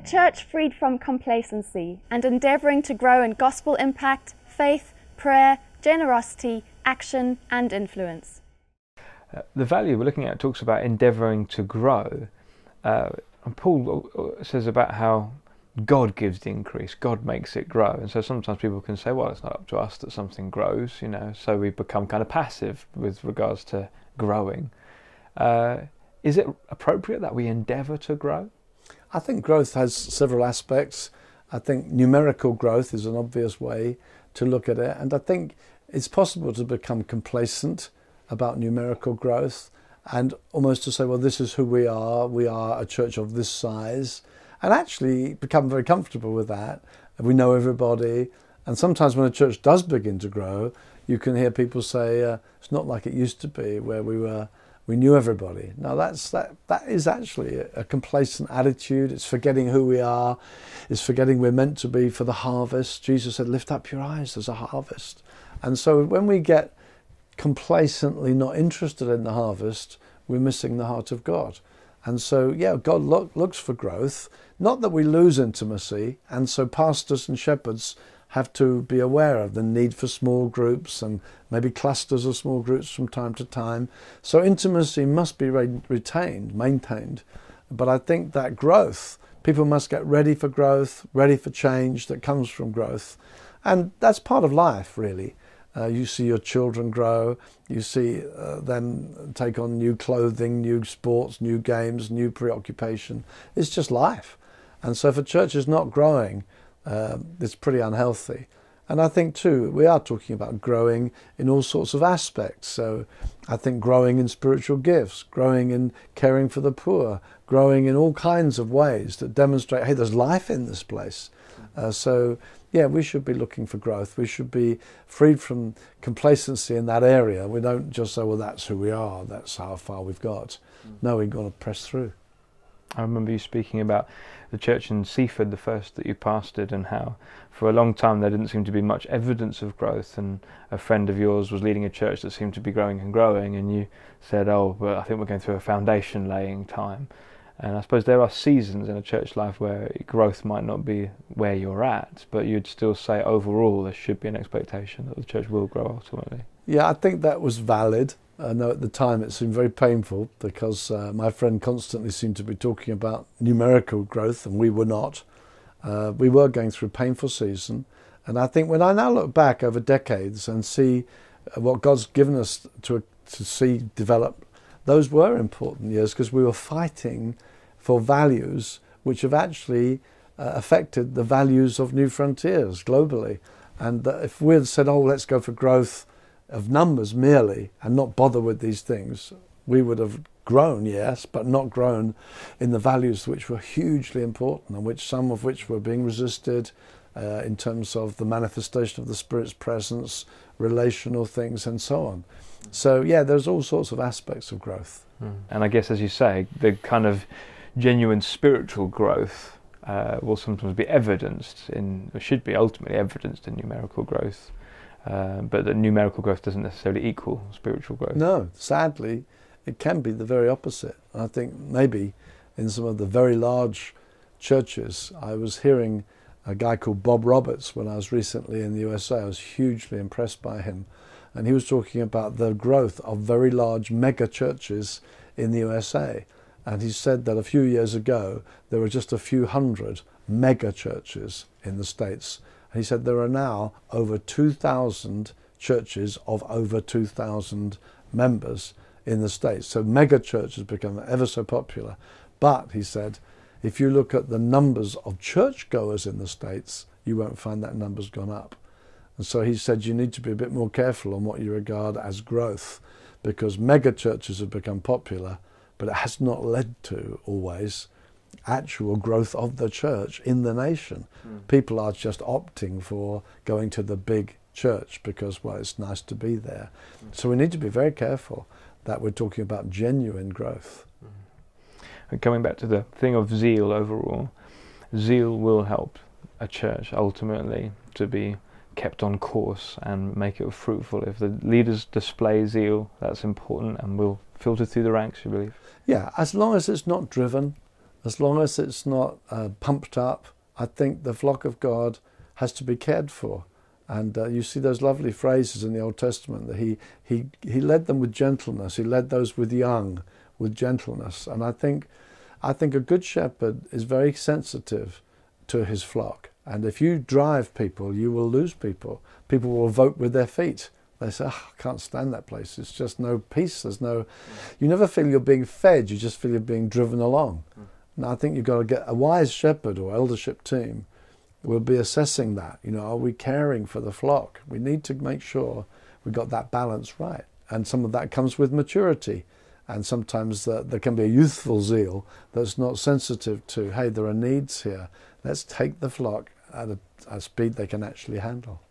church freed from complacency and endeavouring to grow in gospel impact, faith, prayer, generosity, action and influence. The value we're looking at talks about endeavouring to grow. And Paul says about how God gives the increase, God makes it grow. And so sometimes people can say, well, it's not up to us that something grows, so we become kind of passive with regards to growing. Is it appropriate that we endeavour to grow? I think growth has several aspects. I think numerical growth is an obvious way to look at it. And I think it's possible to become complacent about numerical growth and almost to say, well, this is who we are a church of this size, and actually become very comfortable with that. We know everybody. And sometimes when a church does begin to grow, you can hear people say, it's not like it used to be where we knew everybody. Now that is actually a complacent attitude. It's forgetting who we are. It's forgetting we're meant to be for the harvest. Jesus said, lift up your eyes, there's a harvest. And so when we get complacently not interested in the harvest, we're missing the heart of God. And so, God looks for growth, not that we lose intimacy. And so pastors and shepherds have to be aware of the need for small groups and maybe clusters of small groups from time to time. So intimacy must be retained, maintained. But I think that growth, people must get ready for growth, ready for change that comes from growth. And that's part of life, really. You see your children grow, you see them take on new clothing, new sports, new games, new preoccupation. It's just life. And so if a church is not growing, it's pretty unhealthy. And I think too, we are talking about growing in all sorts of aspects. So I think growing in spiritual gifts, growing in caring for the poor, growing in all kinds of ways that demonstrate, hey, there's life in this place. We should be looking for growth. We should be freed from complacency in that area. We don't just say, well, that's who we are, that's how far we've got. No, we've got to press through. I remember you speaking about the church in Seaford, the first that you pastored, and how for a long time there didn't seem to be much evidence of growth, and a friend of yours was leading a church that seemed to be growing and growing, and you said, but I think we're going through a foundation laying time. And I suppose there are seasons in a church life where growth might not be where you're at, but you'd still say overall there should be an expectation that the church will grow ultimately. Yeah, I think that was valid. I know at the time it seemed very painful because my friend constantly seemed to be talking about numerical growth and we were not. We were going through a painful season. And I think when I now look back over decades and see what God's given us to see develop, those were important years because we were fighting for values which have actually affected the values of New Frontiers globally. And if we had said, let's go for growth of numbers merely and not bother with these things, we would have grown, yes, but not grown in the values which were hugely important and some of which were being resisted in terms of the manifestation of the Spirit's presence, relational things and so on. So there's all sorts of aspects of growth. And I guess, as you say, the kind of genuine spiritual growth will sometimes be should be ultimately evidenced in numerical growth. But that numerical growth doesn't necessarily equal spiritual growth. No, sadly, it can be the very opposite. I think maybe in some of the very large churches, I was hearing a guy called Bob Roberts when I was recently in the USA. I was hugely impressed by him. And he was talking about the growth of very large mega churches in the USA. And he said that a few years ago, there were just a few hundred mega churches in the States. And he said there are now over 2,000 churches of over 2,000 members in the States. So mega churches become ever so popular. But, he said, if you look at the numbers of churchgoers in the States, you won't find that number's gone up. And so he said you need to be a bit more careful on what you regard as growth, because mega churches have become popular, but it has not led to always actual growth of the church in the nation. People are just opting for going to the big church because, it's nice to be there. So we need to be very careful that we're talking about genuine growth. And coming back to the thing of zeal overall, zeal will help a church ultimately to be kept on course and make it fruitful. If the leaders display zeal, that's important and will filter through the ranks, you believe? Yeah, as long as it's not driven as long as it's not pumped up, I think the flock of God has to be cared for. And you see those lovely phrases in the Old Testament that he led them with gentleness. He led those with young with gentleness. And I think a good shepherd is very sensitive to his flock. And if you drive people, you will lose people. People will vote with their feet. They say, oh, I can't stand that place. It's just no peace. You never feel you're being fed. You just feel you're being driven along. And I think you've got to get a wise shepherd or eldership team will be assessing that. Are we caring for the flock? We need to make sure we got that balance right. And some of that comes with maturity. And sometimes there can be a youthful zeal that's not sensitive to, hey, there are needs here. Let's take the flock at a speed they can actually handle.